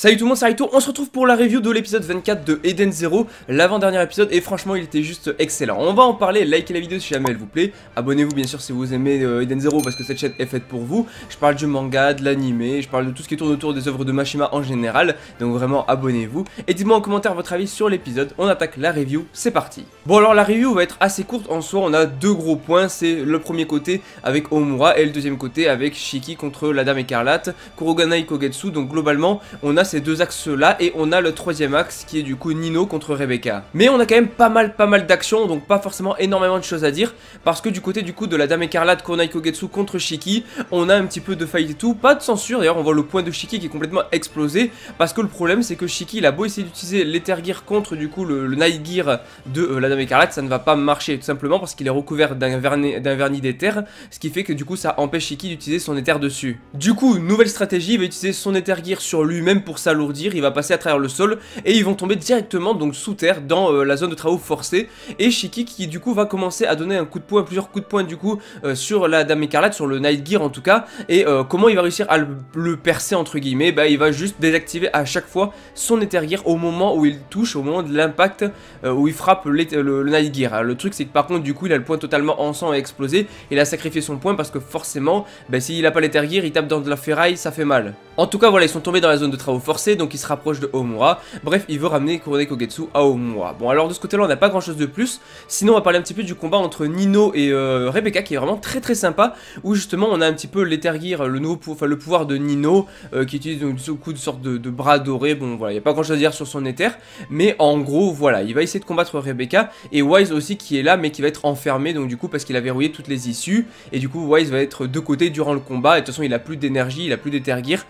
Salut tout le monde, c'est Raito, on se retrouve pour la review de l'épisode 24 de Eden Zero, l'avant-dernier épisode, et franchement il était juste excellent. On va en parler, likez la vidéo si jamais elle vous plaît, abonnez-vous bien sûr si vous aimez Eden Zero parce que cette chaîne est faite pour vous. Je parle du manga, de l'anime, je parle de tout ce qui tourne autour des œuvres de Mashima en général, donc vraiment abonnez-vous. Et dites-moi en commentaire votre avis sur l'épisode, on attaque la review, c'est parti. Bon alors la review va être assez courte en soi, on a deux gros points, c'est le premier côté avec Omura et le deuxième côté avec Shiki contre la Dame Écarlate, Kurogana Ikogetsu, donc globalement on a ces deux axes là et on a le troisième axe qui est du coup Nino contre Rebecca. Mais on a quand même pas mal d'actions, donc pas forcément énormément de choses à dire parce que du côté du coup de la Dame Écarlate, Kurogana Ikogetsu contre Shiki, on a un petit peu de fight et tout, pas de censure d'ailleurs, on voit le point de Shiki qui est complètement explosé parce que le problème c'est que Shiki il a beau essayer d'utiliser l'Ether Gear contre du coup le Night Gear de la Dame Écarlate, ça ne va pas marcher tout simplement parce qu'il est recouvert d'un vernis d'éther, ce qui fait que du coup ça empêche Shiki d'utiliser son éther dessus. Du coup, nouvelle stratégie, il va utiliser son Ether Gear sur lui-même pour s'alourdir, il va passer à travers le sol et ils vont tomber directement donc sous terre dans la zone de travaux forcés, et Shiki qui du coup va commencer à donner un coup de poing, plusieurs coups de poing du coup sur la Dame Écarlate, sur le Night Gear en tout cas, et comment il va réussir à le percer entre guillemets, bah il va juste désactiver à chaque fois son Ether Gear au moment où il touche, au moment de l'impact où il frappe le Night Gear. Alors, le truc c'est que par contre du coup il a le point totalement en sang et explosé, il a sacrifié son point parce que forcément bah, s'il a pas l'Ether Gear il tape dans de la ferraille, ça fait mal. En tout cas voilà, ils sont tombés dans la zone de travaux forcés, donc il se rapproche de Omura. Bref, il veut ramener Kurogana Ikogetsu à Omura. Bon alors de ce côté là on n'a pas grand chose de plus. Sinon on va parler un petit peu du combat entre Nino et Rebecca qui est vraiment très sympa, où justement on a un petit peu l'Ether Gear, le pouvoir de Nino qui utilise donc ce coup de sorte de bras doré. Bon voilà, il n'y a pas grand chose à dire sur son Ether, mais en gros voilà, il va essayer de combattre Rebecca, et Wise aussi qui est là mais qui va être enfermé donc du coup parce qu'il a verrouillé toutes les issues, et du coup Wise va être de côté durant le combat, et de toute façon il a plus d'énergie, il a plus d'Ether Gear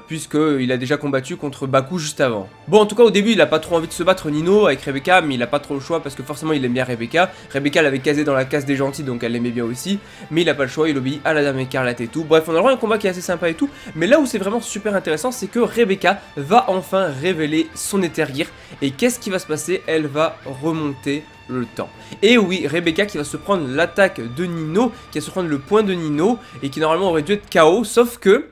puisqu'il a déjà combattu contre Baku juste avant. Bon en tout cas au début il a pas trop envie de se battre Nino avec Rebecca, mais il a pas trop le choix parce que forcément il aime bien Rebecca. Rebecca l'avait casé dans la case des gentils donc elle l'aimait bien aussi, mais il a pas le choix, il obéit à la Dame Écarlate et tout. Bref, on a vraiment un combat qui est assez sympa et tout, mais là où c'est vraiment super intéressant c'est que Rebecca va enfin révéler son Ether Gear, et qu'est-ce qui va se passer? Elle va remonter le temps. Et oui, Rebecca qui va se prendre l'attaque de Nino, qui va se prendre le point de Nino et qui normalement aurait dû être KO, sauf que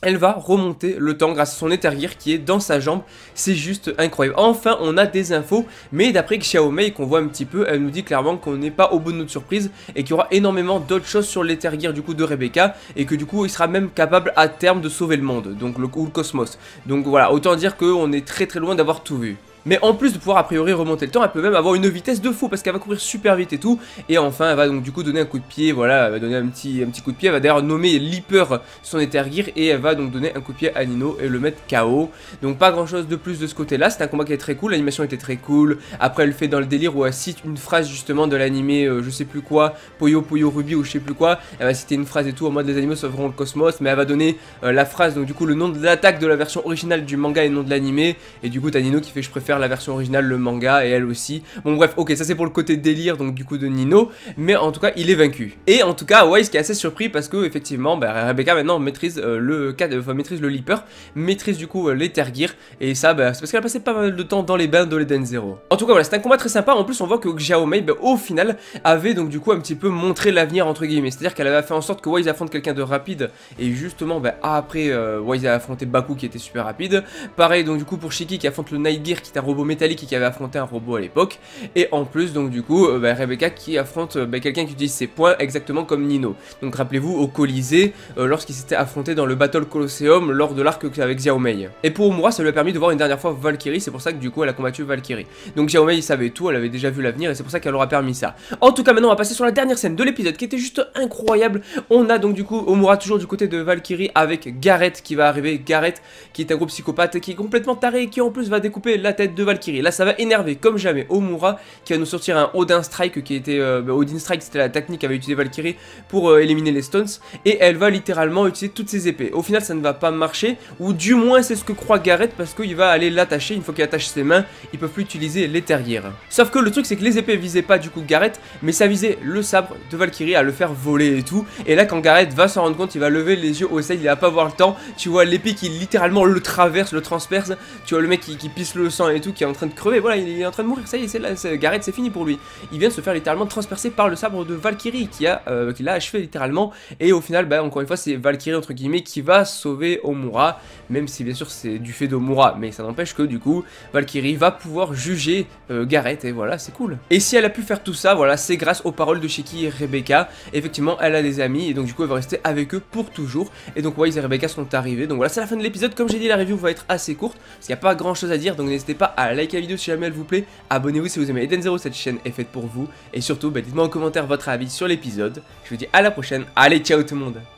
elle va remonter le temps grâce à son Ether Gear qui est dans sa jambe. C'est juste incroyable. Enfin, on a des infos, mais d'après Xiaomei qu'on voit un petit peu, elle nous dit clairement qu'on n'est pas au bout de notre surprise et qu'il y aura énormément d'autres choses sur l'Ether Gear du coup de Rebecca, et que du coup il sera même capable à terme de sauver le monde, donc ou le cosmos. Donc voilà, autant dire qu'on est très loin d'avoir tout vu. Mais en plus de pouvoir a priori remonter le temps, elle peut même avoir une vitesse de fou parce qu'elle va courir super vite et tout. Et enfin elle va donc du coup donner un coup de pied, voilà, elle va donner un petit coup de pied. Elle va d'ailleurs nommer Leaper son Ether Gear, et elle va donc donner un coup de pied à Nino et le mettre KO. Donc pas grand chose de plus de ce côté là, c'est un combat qui est très cool, l'animation était très cool. Après elle fait dans le délire où elle cite une phrase justement de l'animé je sais plus quoi, Puyo Puyo Ruby ou je sais plus quoi. Elle va citer une phrase et tout en mode les animaux sauveront le cosmos, mais elle va donner la phrase, donc du coup le nom de l'attaque de la version originale du manga et le nom de l'animé. Et du coup t'as Nino qui fait je préfère la version originale, le manga, et elle aussi. Bon bref, ok, ça c'est pour le côté délire donc du coup de Nino, mais en tout cas il est vaincu. Et en tout cas Wise qui est assez surpris parce que effectivement bah, Rebecca maintenant maîtrise maîtrise le Leaper, maîtrise du coup l'Ether Gear, et ça bah, c'est parce qu'elle a passé pas mal de temps dans les bains de l'Eden Zero. En tout cas voilà, c'est un combat très sympa. En plus on voit que Xiaomei bah, au final avait donc du coup un petit peu montré l'avenir entre guillemets, c'est à dire qu'elle avait fait en sorte que Wise affronte quelqu'un de rapide, et justement bah, après Wise a affronté Baku qui était super rapide. Pareil donc du coup pour Shiki qui affronte le Night Gear qui est un robot métallique qui avait affronté un robot à l'époque, et en plus donc du coup bah, Rebecca qui affronte quelqu'un qui utilise ses points exactement comme Nino. Donc rappelez-vous au Colisée lorsqu'il s'était affronté dans le Battle Colosseum lors de l'arc avec Xiaomei. Et pour Omura ça lui a permis de voir une dernière fois Valkyrie, c'est pour ça que du coup elle a combattu Valkyrie. Donc Xiaomei il savait tout, elle avait déjà vu l'avenir et c'est pour ça qu'elle aura permis ça. En tout cas maintenant on va passer sur la dernière scène de l'épisode qui était juste incroyable. On a donc du coup Omura toujours du côté de Valkyrie avec Gareth qui va arriver, Gareth qui est un gros psychopathe qui est complètement taré et qui en plus va découper la tête de Valkyrie. Là ça va énerver comme jamais Omura qui va nous sortir un Odin Strike qui était Odin Strike, c'était la technique qu'avait utilisé Valkyrie pour éliminer les Stones, et elle va littéralement utiliser toutes ses épées. Au final ça ne va pas marcher, ou du moins c'est ce que croit Gareth, parce qu'il va aller l'attacher. Une fois qu'il attache ses mains il peut plus utiliser l'Ether Gear. Sauf que le truc c'est que les épées visaient pas du coup Gareth, mais ça visait le sabre de Valkyrie à le faire voler et tout. Et là quand Gareth va s'en rendre compte, il va lever les yeux au ciel, il va pas voir le temps, tu vois l'épée qui littéralement le traverse, le transperce, tu vois le mec qui pisse le sang et tout qui est en train de crever, voilà, il est en train de mourir, ça y est, Gareth c'est fini pour lui. Il vient de se faire littéralement transpercer par le sabre de Valkyrie qui l'a achevé littéralement, et au final, bah encore une fois, c'est Valkyrie entre guillemets qui va sauver Omura, même si bien sûr c'est du fait d'Omura, mais ça n'empêche que du coup, Valkyrie va pouvoir juger Gareth, et voilà, c'est cool. Et si elle a pu faire tout ça, voilà, c'est grâce aux paroles de Shiki et Rebecca. Effectivement, elle a des amis, et donc du coup, elle va rester avec eux pour toujours. Et donc, Wise et Rebecca sont arrivés. Donc voilà, c'est la fin de l'épisode. Comme j'ai dit, la review va être assez courte, parce qu'il n'y a pas grand chose à dire. Donc n'hésitez pas à liker la vidéo si jamais elle vous plaît. Abonnez-vous si vous aimez Eden Zero, cette chaîne est faite pour vous. Et surtout, bah, dites-moi en commentaire votre avis sur l'épisode. Je vous dis à la prochaine. Allez, ciao tout le monde.